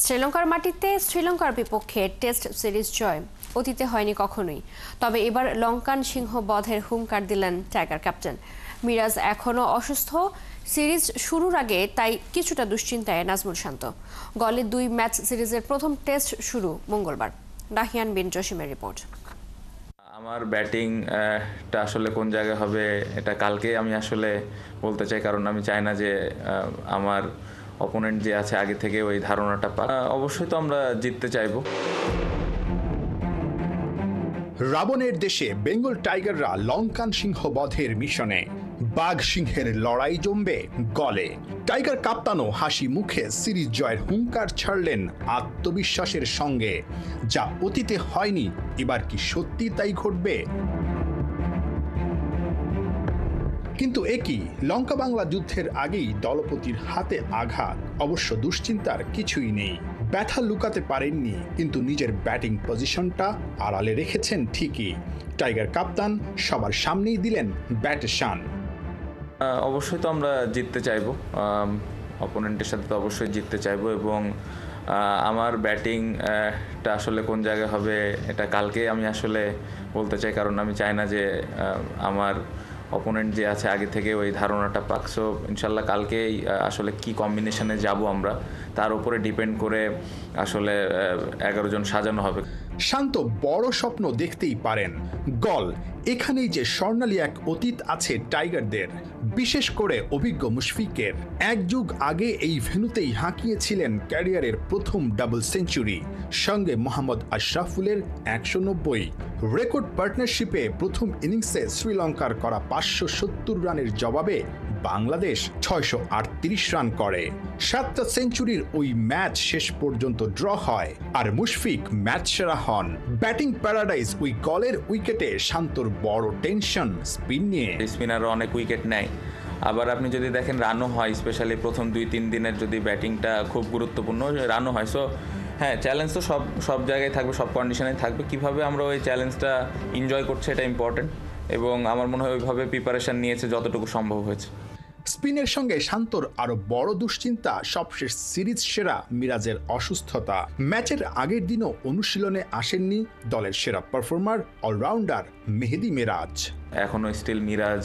শ্রীলঙ্কার মাটিতে শ্রীলঙ্কার বিপক্ষে টেস্ট সিরিজ জয় অতীতে হয়নি কখনোই। তবে এবার লঙ্কান সিংহ বধের হুঙ্কার দিলেন টাইগার ক্যাপ্টেন। মিরাজ এখনও অসুস্থ, সিরিজ শুরুর আগে তাই কিছুটা দুশ্চিন্তায় নাজমুল শান্ত। গলে 2 ম্যাচ সিরিজের প্রথম টেস্ট শুরু মঙ্গলবার। রাহিয়ান বিন জসিমের রিপোর্ট। আমার ব্যাটিংটা আসলে কোন জায়গায় হবে এটা কালকে আমি আসলে বলতে চাই, কারণ আমি চাই না যে আমার অপোনেন্ট যে আছে আগে থেকে ওই ধারণাটা পাক। অবশ্যই তো আমরা জিততে চাইবো। রাবণের দেশে বেঙ্গল টাইগাররা লঙ্কান সিংহ বধের মিশনে। বাঘ সিংহের লড়াই জমবে গলে। টাইগার কাপ্তানও হাসি মুখে সিরিজ জয়ের হুঙ্কার ছাড়লেন আত্মবিশ্বাসের সঙ্গে। যা অতীতে হয়নি, এবার কি সত্যি তাই ঘটবে? কিন্তু একই লঙ্কা বাংলা যুদ্ধের আগেই দলপতির হাতে আঘাত। অবশ্য দুশ্চিন্তার কিছুই নেই, ব্যথা লুকাতে পারেননি, কিন্তু নিজের ব্যাটিং পজিশনটা আড়ালে রেখেছেন ঠিকই। টাইগার কাপ্তান সবার সামনেই দিলেন ব্যাটে শান। অবশ্যই তো আমরা জিততে চাইবো, অপোনেন্টের সাথে তো অবশ্যই জিততে চাইবো, এবং আমার ব্যাটিংটা আসলে কোন জায়গায় হবে এটা কালকে আমি আসলে বলতে চাই, কারণ আমি চাই না যে আমার অপোনেন্ট যে আছে আগে থেকে ওই ধারণাটা পাক। সো ইনশাল্লাহ কালকেই আসলে কি কম্বিনেশনে যাব আমরা তার উপরে ডিপেন্ড করে আসলে 11 জন সাজানো হবে। শান্ত বড় স্বপ্ন দেখতেই পারেন। গল এখানেই যে স্বর্ণালী এক অতীত আছে টাইগারদের, বিশেষ করে অভিজ্ঞ মুশফিকের। এক যুগ আগে এই ভেন্যুতেই হাঁকিয়েছিলেন ক্যারিয়ারের প্রথম ডাবল সেঞ্চুরি, সঙ্গে মোহাম্মদ আশরাফুলের 190। রেকর্ড পার্টনারশিপে প্রথম ইনিংসে শ্রীলঙ্কার করা 570 রানের জবাবে বাংলাদেশ 638 রান করে। 7টা সেঞ্চুরির ওই ম্যাচ শেষ পর্যন্ত ড্র হয়, আর মুশফিক ম্যাচ সেরা হন। ব্যাটিং প্যারাডাইজ ওই গলের উইকেটে শান্তর বড় টেনশন স্পিন নিয়ে। স্পিনারও অনেক উইকেট নেয়, আবার আপনি যদি দেখেন রানও হয়, স্পেশালি প্রথম 2-3 দিনের যদি ব্যাটিংটা খুব গুরুত্বপূর্ণ, রানও হয়। সো হ্যাঁ, চ্যালেঞ্জ তো সব জায়গায় থাকবে, সব কন্ডিশনেই থাকবে। কিভাবে আমরা ওই চ্যালেঞ্জটা এনজয় করছি এটা ইম্পর্টেন্ট, এবং আমার মনে হয় ওইভাবে প্রিপারেশন নিয়েছে যতটুকু সম্ভব হয়েছে। স্পিনের সঙ্গে শান্তর আরো বড় দুশ্চিন্তা সবশেষ সিরিজ সেরা মিরাজের অসুস্থতা। ম্যাচের আগের দিনও অনুশীলনে আসেননি দলের সেরা পারফর্মার অলরাউন্ডার মেহেদী মিরাজ। এখনও স্টিল মিরাজ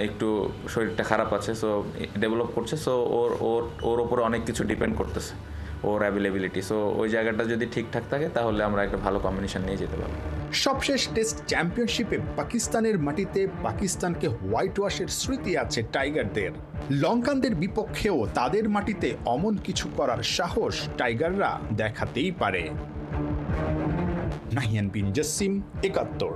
একটু শরীরটা খারাপ আছে, সো ডেভেলপ করছে। সো ওর ওপরে অনেক কিছু ডিপেন্ড করতেছে, ওর অ্যাভেলেবিলিটি। সো ওই জায়গাটা যদি ঠিকঠাক থাকে তাহলে আমরা একটা ভালো কম্বিনেশন নিয়ে যেতে পারবো। সবশেষ টেস্ট চ্যাম্পিয়নশিপে পাকিস্তানের মাটিতে পাকিস্তানকে হোয়াইট ওয়াশের স্মৃতি আছে টাইগারদের। লঙ্কানদের বিপক্ষেও তাদের মাটিতে অমন কিছু করার সাহস টাইগাররা দেখাতেই পারে। রাহিয়ান বিন জসিম, 71।